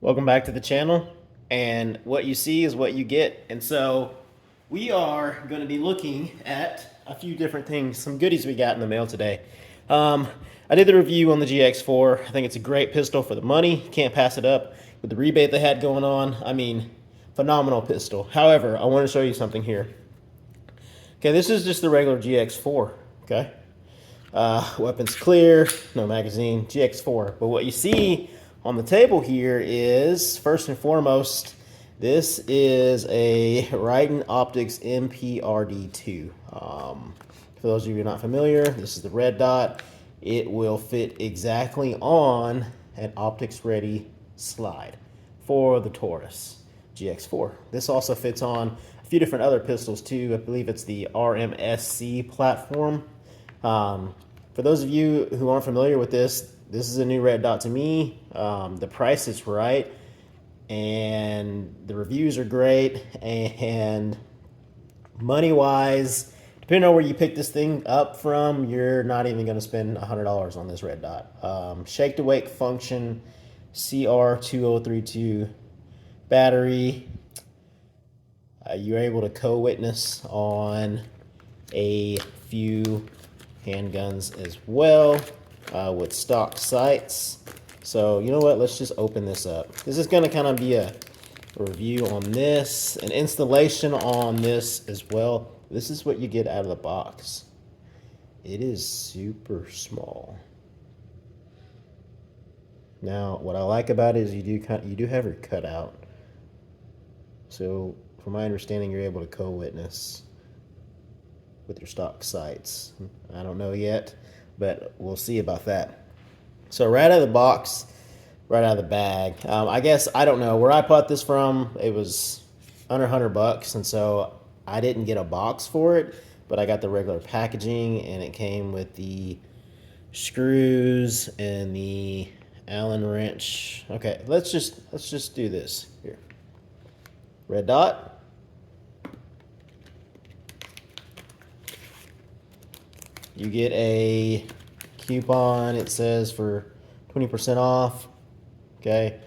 Welcome back to the channel, and what you see is what you get. And so we are going to be looking at a few different things, some goodies we got in the mail today. I did the review on the GX4. I think it's a great pistol for the money. Can't pass it up with the rebate they had going on. I mean, phenomenal pistol. However, I want to show you something here. Okay, this is just the regular GX4, okay? Weapons clear, no magazine, GX4. But what you see on the table here is, first and foremost, this is a Riton Optics MPRD2. For those of you who are not familiar, this is the red dot. It will fit exactly on an optics ready slide for the Taurus GX4. This also fits on a few different other pistols too. I believe it's the RMSC platform. For those of you who aren't familiar with this is a new red dot to me. The price is right, and the reviews are great, and money-wise, depending on where you pick this thing up from, you're not even going to spend $100 on this red dot. Shake to wake function, CR2032 battery. You're able to co-witness on a few handguns as well with stock sights. So you know what, let's just open this up. This is going to kind of be a review on this, an installation on this as well. This is what you get out of the box. It is super small. Now what I like about it is you do have your cutout. So from my understanding, you're able to co-witness with your stock sights. I don't know yet, but we'll see about that. So right out of the box, right out of the bag, I guess, I don't know where I bought this from. It was under $100, and so I didn't get a box for it, but I got the regular packaging, and it came with the screws and the Allen wrench. Okay, let's just do this here. Red dot. You get a coupon, it says, for 20% off. Okay,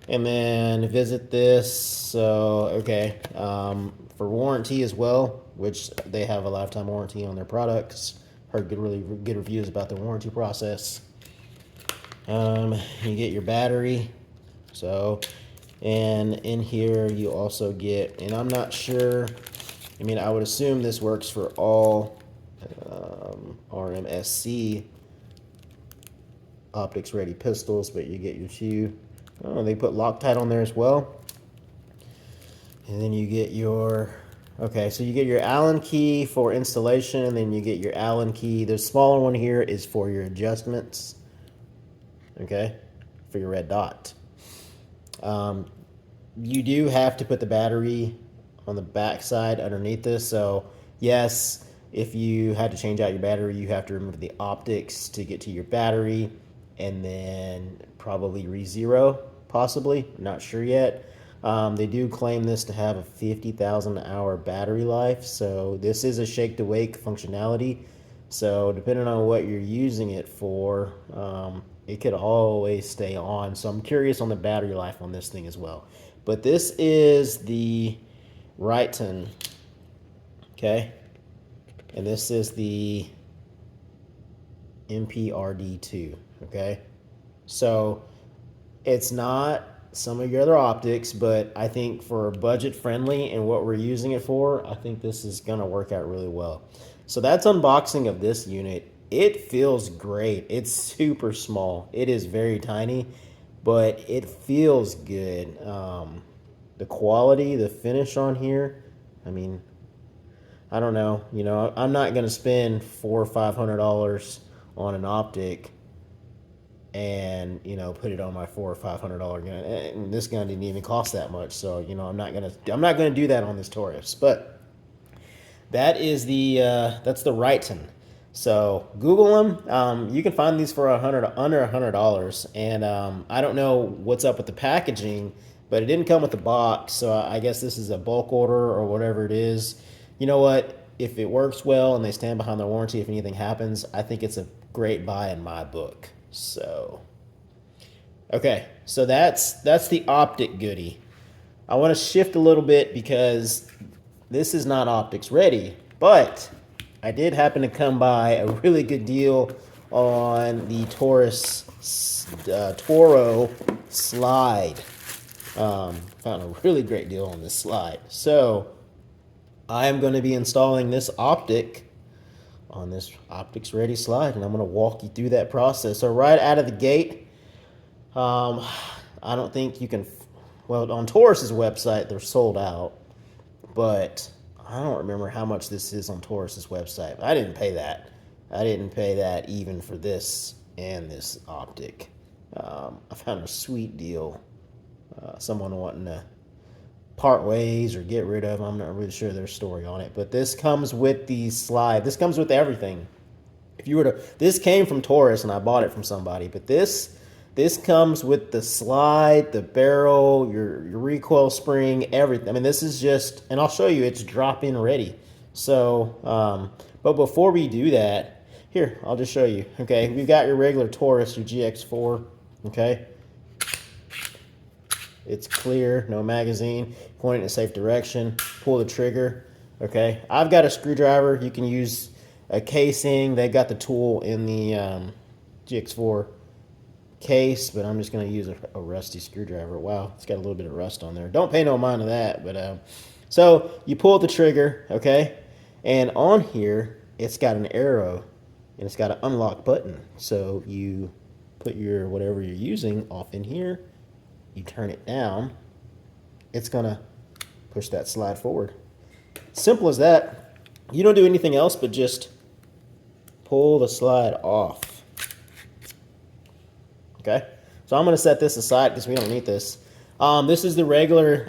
and then visit this. So okay, for warranty as well, which they have a lifetime warranty on their products. Heard really good reviews about the warranty process. You get your battery. So, and in here you also get, and I'm not sure, I mean, I would assume this works for all RMSC optics ready pistols, but you get your two. Oh, they put Loctite on there as well. And then you get your, okay, so you get your Allen key for installation, and then you get your Allen key. The smaller one here is for your adjustments, okay, for your red dot. You do have to put the battery on the back side underneath this. So yes, if you had to change out your battery, you have to remove the optics to get to your battery, and then probably re-zero, possibly, not sure yet. They do claim this to have a 50,000 hour battery life, so this is a shake to wake functionality. So depending on what you're using it for, it could always stay on. So I'm curious on the battery life on this thing as well. But this is the Riton, okay? And this is the MPRD2, okay? So it's not some of your other optics, but I think for budget friendly and what we're using it for, I think this is gonna work out really well. So that's unboxing of this unit. It feels great. It's super small. It is very tiny, but it feels good. The quality, the finish on here, I mean, I don't know, you know, I'm not going to spend $400 or $500 on an optic and, you know, put it on my $400 or $500 gun. And this gun didn't even cost that much, so, you know, I'm not going to do that on this Taurus. But that is the that's the Riton. So Google them. You can find these for under $100, and I don't know what's up with the packaging, but it didn't come with the box, so I guess this is a bulk order or whatever it is. You know what? If it works well and they stand behind their warranty, if anything happens, I think it's a great buy in my book. So Okay, so that's the optic goodie. I want to shift a little bit because this is not optics ready, but I did happen to come by a really good deal on the Taurus Toro slide. Found a really great deal on this slide. So I am going to be installing this optic on this optics ready slide, and I'm going to walk you through that process. So right out of the gate, I don't think you can, well, on Taurus's website, they're sold out, but I don't remember how much this is on Taurus's website. I didn't pay that. I didn't pay that even for this and this optic. I found a sweet deal. Someone wanting to part ways or get rid of them. I'm not really sure their story on it, but this comes with the slide. This comes with everything. If you were to, this came from Taurus and I bought it from somebody, but this comes with the slide, the barrel, your recoil spring, everything. I mean, this is just, and I'll show you, it's drop-in ready. So, but before we do that, here, I'll just show you. Okay, we've got your regular Taurus, your GX4, okay? It's clear, no magazine, point it in a safe direction, pull the trigger, okay? I've got a screwdriver. You can use a casing. They've got the tool in the GX4 case, but I'm just going to use a rusty screwdriver. Wow, it's got a little bit of rust on there. Don't pay no mind to that, but so you pull the trigger, okay? And on here, it's got an arrow, and it's got an unlock button. So you put your whatever you're using off in here, you turn it down, it's gonna push that slide forward. Simple as that. You don't do anything else but just pull the slide off. Okay, so I'm gonna set this aside because we don't need this. This is the regular,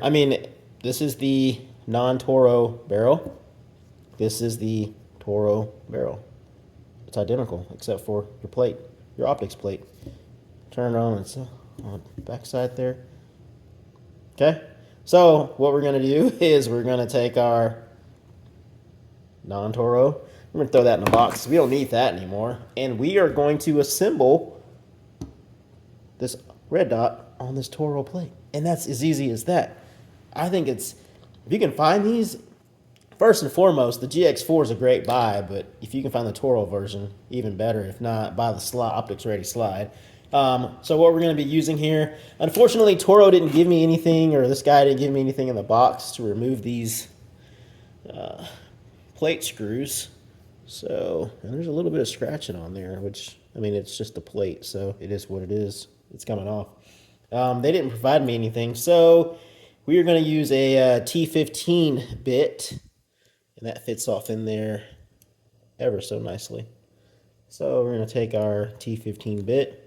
this is the non-Toro barrel. This is the Toro barrel. It's identical except for your plate, your optics plate. Turn it on, it's on the back side there. Okay, so what we're going to do is we're going to take our non-Toro, we're going to throw that in the box. We don't need that anymore. And we are going to assemble this red dot on this Toro plate. And that's as easy as that. I think it's, if you can find these, first and foremost, the GX4 is a great buy, but if you can find the Toro version, even better. If not, buy the slide, optics ready slide. So what we're going to be using here, unfortunately, Toro didn't give me anything, or this guy didn't give me anything in the box to remove these plate screws. So, and there's a little bit of scratching on there, which, I mean, it's just a plate, so it is what it is. It's coming off. They didn't provide me anything, so we are going to use a T15 bit, and that fits off in there ever so nicely. So we're going to take our T15 bit,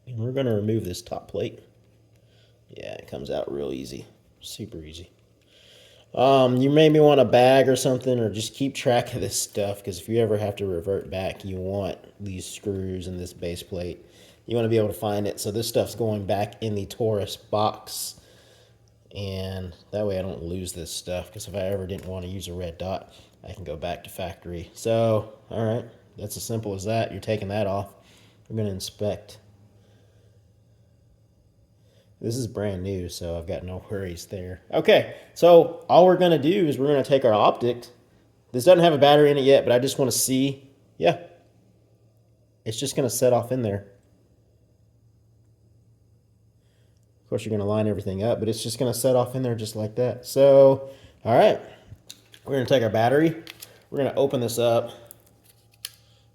and we're going to remove this top plate. Yeah, it comes out real easy. Super easy. You maybe want a bag or something, or just keep track of this stuff, because if you ever have to revert back, you want these screws and this base plate. You want to be able to find it. So this stuff's going back in the Taurus box, and that way I don't lose this stuff, because if I ever didn't want to use a red dot, I can go back to factory. So, all right, that's as simple as that. You're taking that off. We're going to inspect. This is brand new, so I've got no worries there. Okay, so all we're going to do is we're going to take our optic. This doesn't have a battery in it yet, but I just want to see. Yeah, it's just going to set off in there. Of course, you're going to line everything up, but it's just going to set off in there just like that. So, all right, we're going to take our battery. We're going to open this up.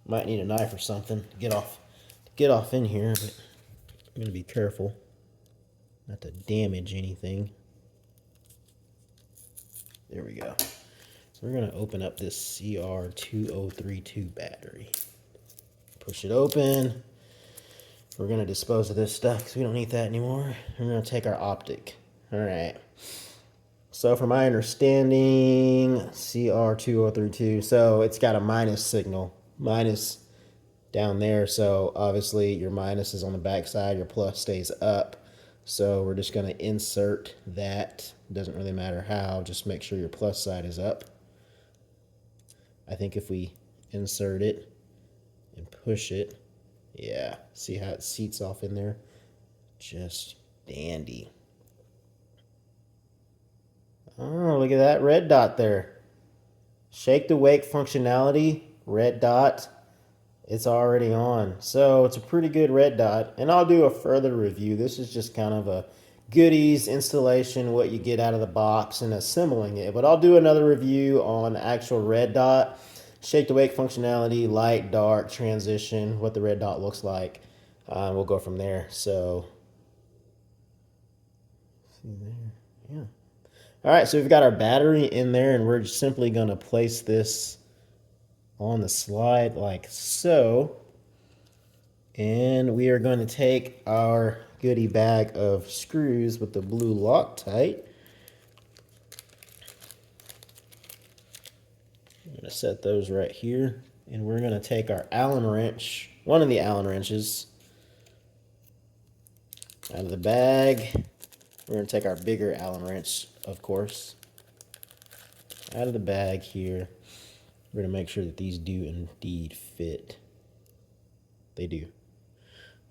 Might need a knife or something to get off in here, but I'm going to be careful not to damage anything. There we go. So we're going to open up this CR2032 battery. Push it open. We're going to dispose of this stuff because we don't need that anymore. We're going to take our optic. All right. So from my understanding, CR2032, so it's got a minus signal. Minus down there. So obviously your minus is on the back side. Your plus stays up. So we're just going to insert that. Doesn't really matter how. Just make sure your plus side is up. I think if we insert it and push it, yeah, see how it seats off in there? Just dandy. Oh, look at that red dot there. Shake to wake functionality, red dot. It's already on. So it's a pretty good red dot. And I'll do a further review. This is just kind of a goodies installation, what you get out of the box and assembling it. But I'll do another review on actual red dot, shake to wake functionality, light, dark, transition, what the red dot looks like. We'll go from there. So, see there, yeah. All right, so we've got our battery in there, and we're just simply going to place this on the slide like so. And we are going to take our goodie bag of screws with the blue Loctite. I'm going to set those right here. And we're going to take our Allen wrench, one of the Allen wrenches, out of the bag. We're going to take our bigger Allen wrench, of course, out of the bag here. We're going to make sure that these do indeed fit. They do.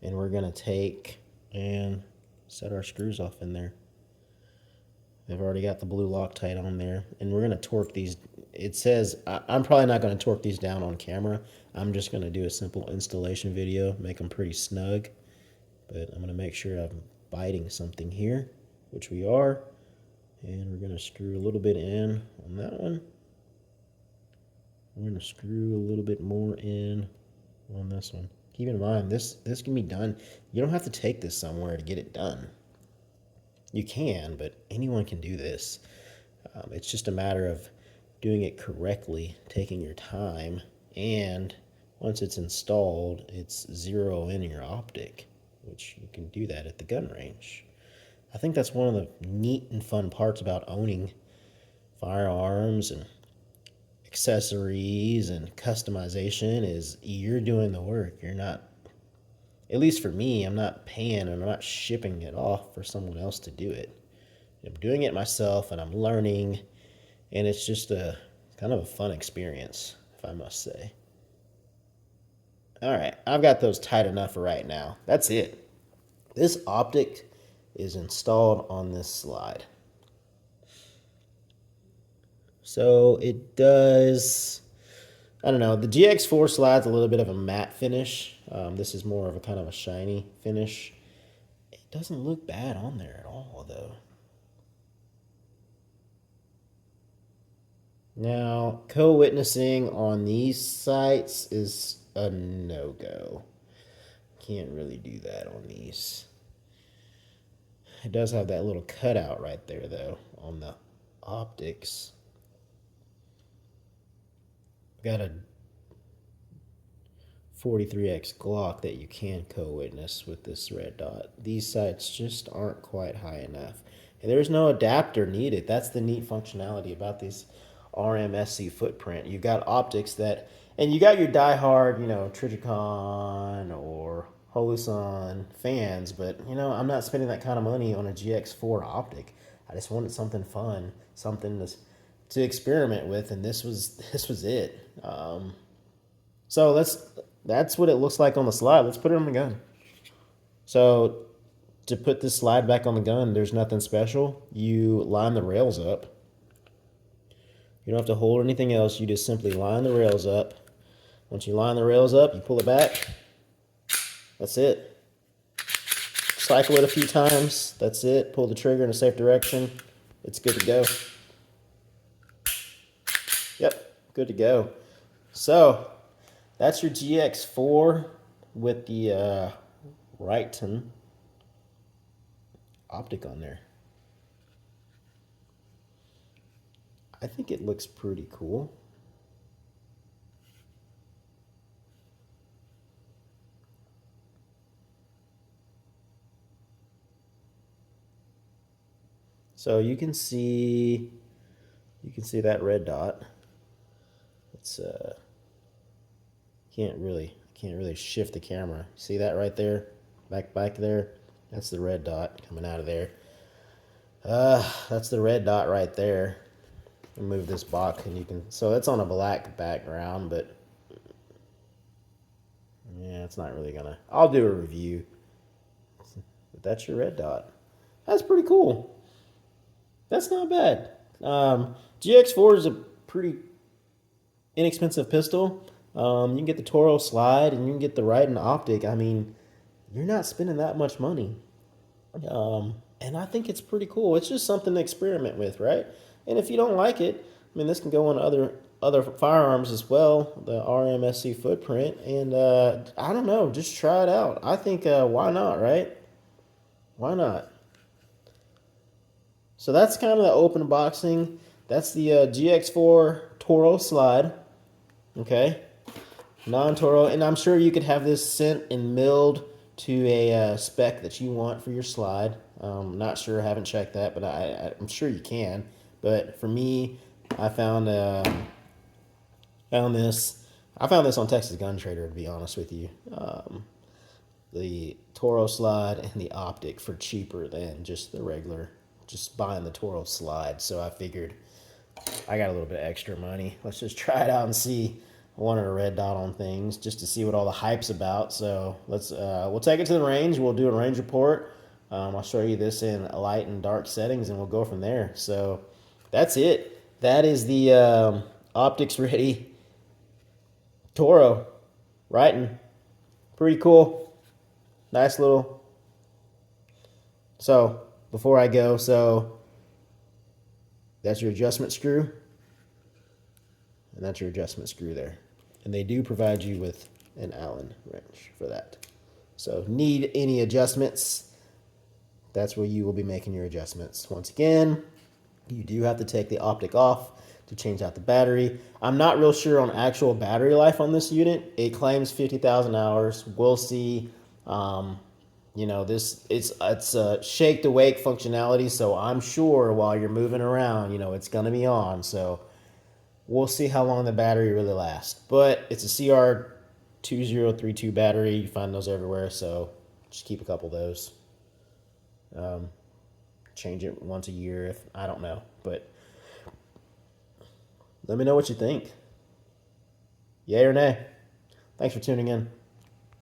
And we're going to take and set our screws off in there. They've already got the blue Loctite on there. And we're going to torque these. It says, I'm probably not going to torque these down on camera. I'm just going to do a simple installation video, make them pretty snug. But I'm going to make sure I'm biting something here, which we are. And we're going to screw a little bit in on that one. We're going to screw a little bit more in on this one. Keep in mind, this can be done. You don't have to take this somewhere to get it done. You can, but anyone can do this. It's just a matter of doing it correctly, taking your time, and once it's installed, it's zero in your optic, which you can do that at the gun range. I think that's one of the neat and fun parts about owning firearms and accessories and customization is you're doing the work. You're not, at least for me, I'm not paying and I'm not shipping it off for someone else to do it. I'm doing it myself and I'm learning, and it's just a kind of a fun experience, if I must say. All right, I've got those tight enough for right now. That's it. This optic is installed on this slide. So it does, I don't know, the GX4 slide's a little bit of a matte finish. This is more of a kind of a shiny finish. It doesn't look bad on there at all, though. Now, co-witnessing on these sites is a no-go. Can't really do that on these. It does have that little cutout right there, though, on the optics. Got a 43X Glock that you can co-witness with this red dot. These sights just aren't quite high enough. And there's no adapter needed. That's the neat functionality about these RMSC footprint. You've got optics that, and you got your diehard, you know, Trijicon or Holosun fans, but, you know, I'm not spending that kind of money on a GX4 optic. I just wanted something fun, something to experiment with, and this was it. So that's what it looks like on the slide. Let's put it on the gun. So to put this slide back on the gun, there's nothing special. You line the rails up. You don't have to hold anything else. You just simply line the rails up. Once you line the rails up, you pull it back. That's it. Cycle it a few times. That's it. Pull the trigger in a safe direction. It's good to go. Yep, good to go. So that's your GX4 with the Riton optic on there. I think it looks pretty cool. So you can see that red dot. It's can't really shift the camera. See that right there? Back there? That's the red dot coming out of there. That's the red dot right there. Move this box and you can, so that's on a black background, but yeah, it's not really gonna, I'll do a review. That's your red dot. That's pretty cool. That's not bad. GX4 is a pretty inexpensive pistol. You can get the Toro slide and you can get the Riton optic. I mean, you're not spending that much money. And I think it's pretty cool. It's just something to experiment with, right? And if you don't like it, I mean, this can go on other firearms as well, the RMSC footprint. And I don't know, just try it out. I think why not, right? Why not? So that's kind of the open boxing. That's the GX4 Toro slide. Okay, non-Toro, and I'm sure you could have this sent and milled to a spec that you want for your slide. Not sure, haven't checked that, but I'm sure you can. But for me, I found this. I found this on Texas Gun Trader, to be honest with you. The Toro slide and the optic for cheaper than just the regular, just buying the Toro slide. So I figured I got a little bit of extra money. Let's just try it out and see. I wanted a red dot on things just to see what all the hype's about. So we'll take it to the range. We'll do a range report. I'll show you this in light and dark settings, and we'll go from there. So that's it. That is the optics ready Toro Riton. Pretty cool. Nice little. So before I go, so that's your adjustment screw. And that's your adjustment screw there. And they do provide you with an Allen wrench for that. So need any adjustments, that's where you will be making your adjustments. Once again, you do have to take the optic off to change out the battery. I'm not real sure on actual battery life on this unit. It claims 50,000 hours. We'll see. You know, it's a shake to wake functionality, so I'm sure while you're moving around, you know, it's going to be on. So we'll see how long the battery really lasts. But it's a CR2032 battery. You find those everywhere, so just keep a couple of those. Change it once a year if I don't know. But let me know what you think. Yay or nay? Thanks for tuning in.